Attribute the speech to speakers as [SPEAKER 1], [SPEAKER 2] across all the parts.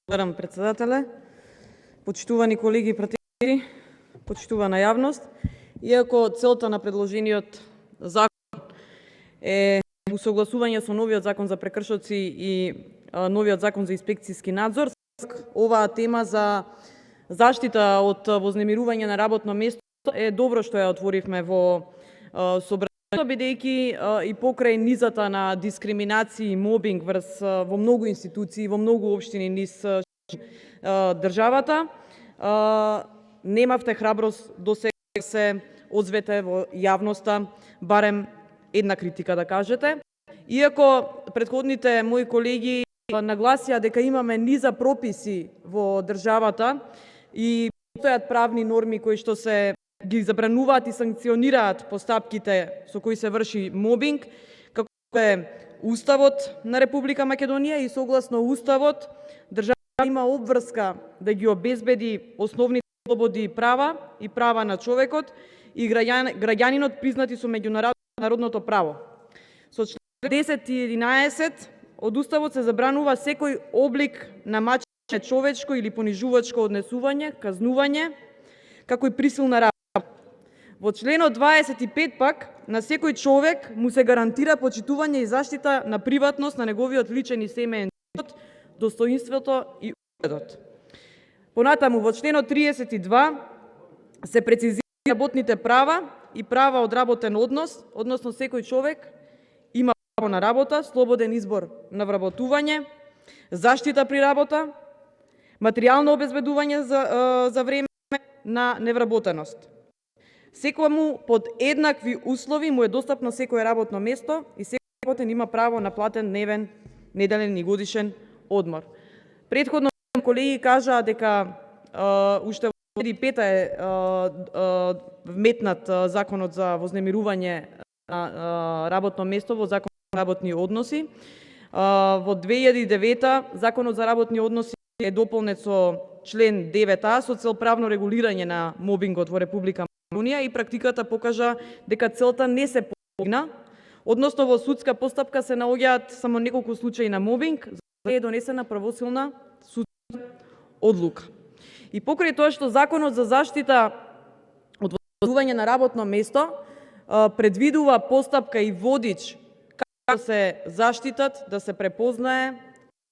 [SPEAKER 1] Благодарам, председателе. Почитувани колеги и пратеници, почитувана јавност. Иако целта на предложениот закон е усогласување со новиот закон за прекршоци и новиот закон за инспекцијски надзор, оваа тема за заштита од вознемирување на работно место е добро што ја отворивме во собранието, бидејќи и покрај низата на дискриминација и мобинг во многу институции, во многу општини низ државата, немавте храброст досега да се одзвете во јавноста барем една критика да кажете. Иако претходните мои колеги нагласија дека имаме низа прописи во државата и постојат правни норми кои што се ги забрануваат и санкционираат постапките со кои се врши мобинг, како е Уставот на Република Македонија, и согласно Уставот државата има обврска да ги обезбеди основните слободи и права на човекот и граѓанинот признати со меѓународното право. Со член 10 и 11 од Уставот се забранува секој облик на мачење, човечко или понижувачко однесување, казнување, како и присилна работа. Во членот 25 пак на секој човек му се гарантира почитување и заштита на приватност на неговиот личен и семеен живот, достоинството и угледот. Понатаму во членот 32 се прецизираат работните права и права од работен однос, односно секој човек има право на работа, слободен избор на вработување, заштита при работа, материјално обезбедување за време на невработеност. Секому под еднакви услови му е достапно секое работно место и секој работен има право на платен дневен, неделен и годишен одмор. Претходно колеги кажаа дека уште во 2005 е вметнат законот за вознемирување на работно место во Закон за работни односи. Во 2009 Законот за работни односи е дополнет со член 9а со цел правно регулирање на мобингот во Република Македонија и практиката покажа дека целта не се постигна, односно во судска постапка се наоѓаат само неколку случаи на мобинг, за кои е донесена правосилна судска одлука. И покрај тоа што Законот за заштита од вознемирување на работно место предвидува постапка и водич како да се заштитат, да се препознае,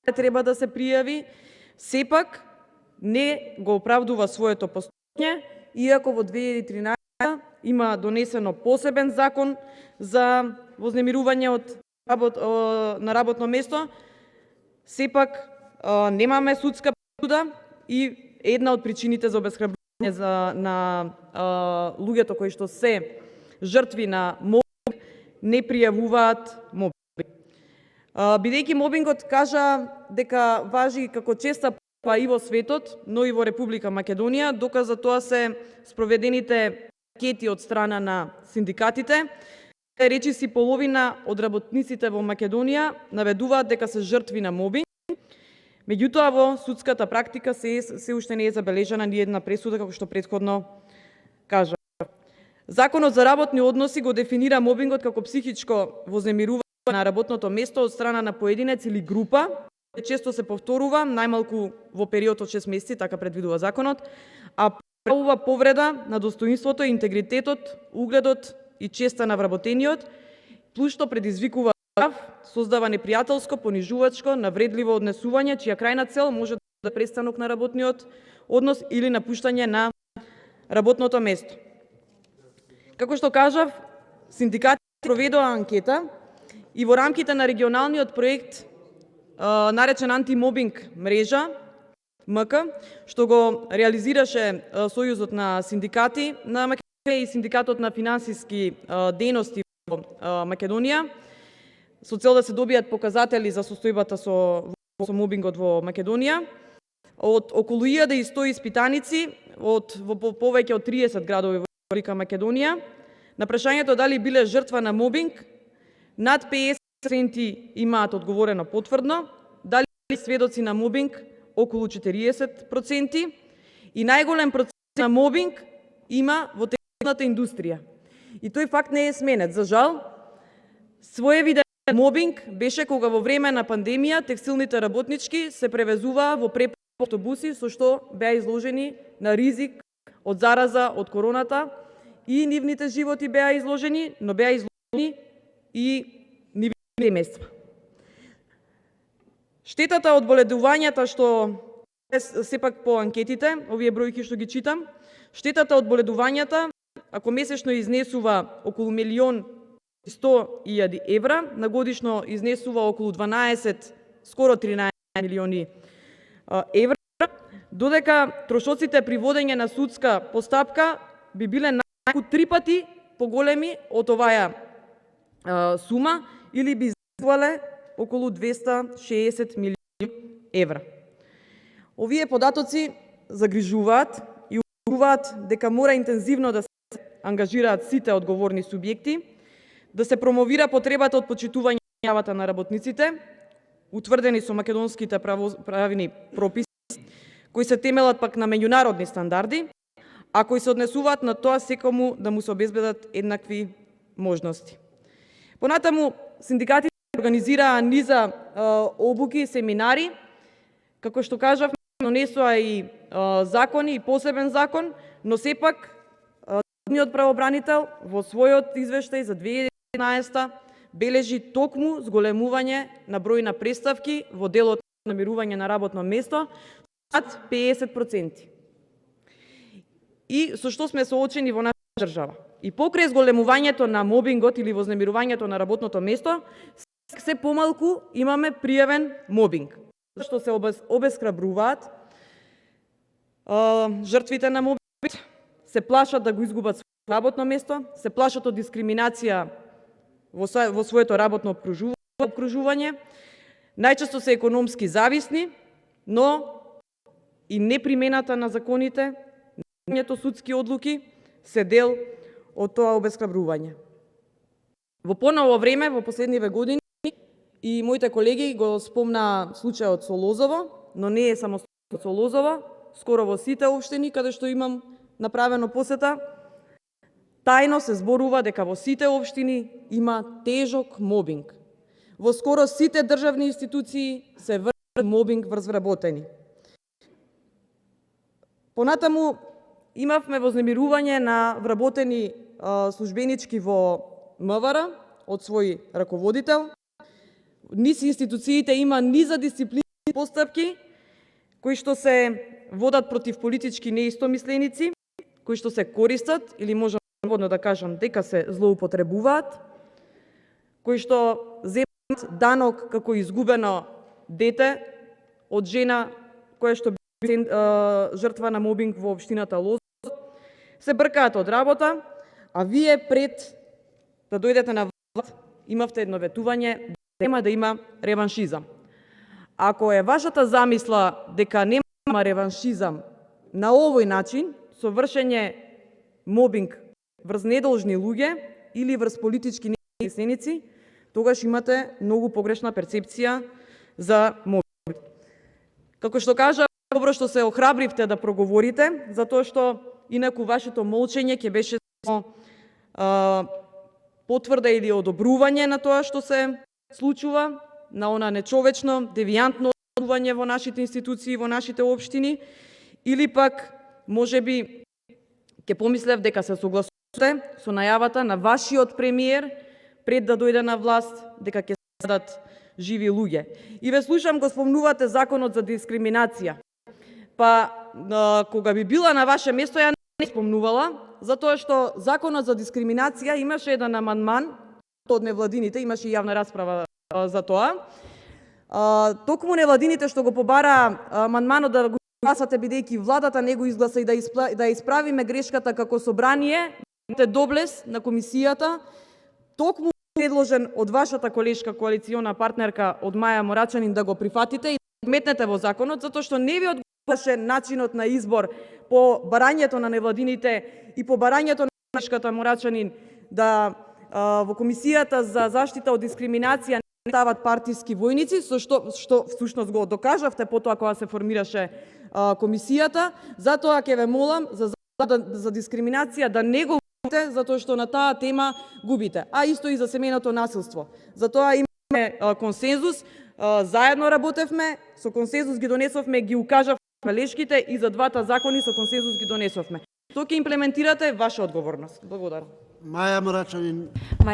[SPEAKER 1] треба да се пријави, сепак не го оправдува своето постапање, иако во 2013 има донесено посебен закон за вознемирување на работно место, сепак немаме судска пресуда и една од причините за обесхрабрување на луѓето кои што се жртви на мобинг не пријавуваат мобинг. Бидејќи мобингот кажа дека важи како честа па и во светот, но и во Република Македонија, доказ за тоа се спроведените анкети од страна на синдикатите. Речиси половина од работниците во Македонија наведуваат дека се жртви на мобинг. Меѓутоа во судската практика се уште не е забележана ни една пресуда, како што претходно кажа. Законот за работни односи го дефинира мобингот како психичко вознемирување на работното место од страна на поединец или група, често се повторува, најмалку во период од 6 месеци, така предвидува законот, а правува повреда на достоинството, интегритетот, угледот и честа на вработениот, плюс што предизвикува страв, создава непријателско, понижувачко, навредливо однесување, чија крајна цел може да биде престанок на работниот однос или напуштање на работното место. Како што кажав, синдикатите проведоа анкета и во рамките на регионалниот проект наречен антимобинг мрежа МК, што го реализираше Сојузот на синдикати на Македонија и Синдикатот на финансиски дејности во Македонија, со цел да се добијат показатели за состојбата со мобингот во Македонија. Од околу 1100 испитаници во повеќе од 30 градови во Република Македонија, на прашањето дали биле жртва на мобинг, над 50% имаат одговорено потврдно, дали сведоци на мобинг околу 40% и најголем процент на мобинг има во текстилната индустрија. И тој факт не е сменет. За жал, своевиден мобинг беше кога во време на пандемија текстилните работнички се превезуваа во преполни автобуси со што беа изложени на ризик од зараза од короната и нивните животи беа изложени, но беа изложени и нивните семејства. Штетата од боледувањата што сепак по анкетите, овие бројки што ги читам, штетата од боледувањата, ако месечно изнесува околу 1.100.000 евра, на годишно изнесува околу 12, скоро 13 милиони евра, додека трошоците при водење на судска постапка би биле најмалку 3 пати поголеми од оваа сума или би изнесувале околу 260 милиони евра. Овие податоци загрижуваат и укажуваат дека мора интензивно да се ангажираат сите одговорни субјекти, да се промовира потребата од почитување на правата на работниците, утврдени со македонските правни прописи, кои се темелат пак на меѓународни стандарди, а кои се однесуваат на тоа секому да му се обезбедат еднакви можности. Понатаму, синдикатите организираа низа обуки и семинари, како што кажав, донесоа и закони и посебен закон, но сепак Врховниот правобранител во својот извештај за 2011 бележи токму зголемување на број на преставки во делот на намирување на работно место над 50%. И со што сме соочени во нашата држава. И покрај зголемувањето на мобингот или вознемирувањето на работното место, се помалку имаме пријавен мобинг, што се обесхрабруваат жртвите на мобинг, се плашат да го изгубат своето работно место, се плашат од дискриминација во своето работно обкружување, најчесто се економски зависни, но и непримената на законите, нејното судски одлуки се дел од тоа обесхрабрување. Во поново време, во последниве години, и моите колеги го спомна случајот со Лозово, но не е само со Лозово, скоро во сите општини каде што имам направено посета, тајно се зборува дека во сите општини има тежок мобинг. Во скоро сите државни институции се врши мобинг врз вработени. Понатаму имавме вознемирување на вработени службенички во МВР од свој раководител. Низ институциите има низа дисциплински постапки кои што се водат против политички неистомисленици, кои што се користат или можам слободно да кажам дека се злоупотребуваат, кои што земат данок како изгубено дете од жена која што би жртва на мобинг во општината Лозово, се бркаат од работа, а вие пред да дојдете на власт имавте едно ветување нема да има реваншизам. Ако е вашата замисла дека нема реваншизам на овој начин, со вршење мобинг врз недолжни луѓе или врз политички неистомисленици, тогаш имате многу погрешна перцепција за мобинг. Како што кажа, добро што се охрабривте да проговорите, затоа што инаку вашето молчење ќе беше потврда или одобрување на тоа што се случува, на она нечовечно, девијантно однесување во нашите институции, во нашите општини, или пак можеби ќе помислев дека се согласувате со најавата на вашиот премиер пред да дојде на власт дека ќе се дадат живи луѓе. И ве слушам го спомнувате законот за дискриминација. Па кога би била на ваше место ја не спомнувала, затоа што законот за дискриминација имаше еден амандман од невладините, имаше и јавна расправа за тоа. Токму невладините што го побара амандманот да го гласате бидејќи владата не го изгласа и да исправиме грешката како собрание, доблес на комисијата, токму предложен од вашата колешка коалициона партнерка од Маја Морачанин да го прифатите и да метнете во законот, затоа што не ви одговараше начинот на избор по барањето на невладините и по барањето на колешката Морачанин да во комисијата за заштита од дискриминација не стават партиски војници, со што всушност го докажавте потоа кога се формираше комисијата. Затоа ќе ве молам за дискриминација да не го затоа што на таа тема губите, а исто и за семејното насилство. Затоа има консензус, заедно работевме, со консензус ги донесовме, ги укажавме белешките и за двата закони со консензус ги донесовме. Што ќе имплементирате, ваша одговорност. Благодарам.
[SPEAKER 2] Маја Мрачанин.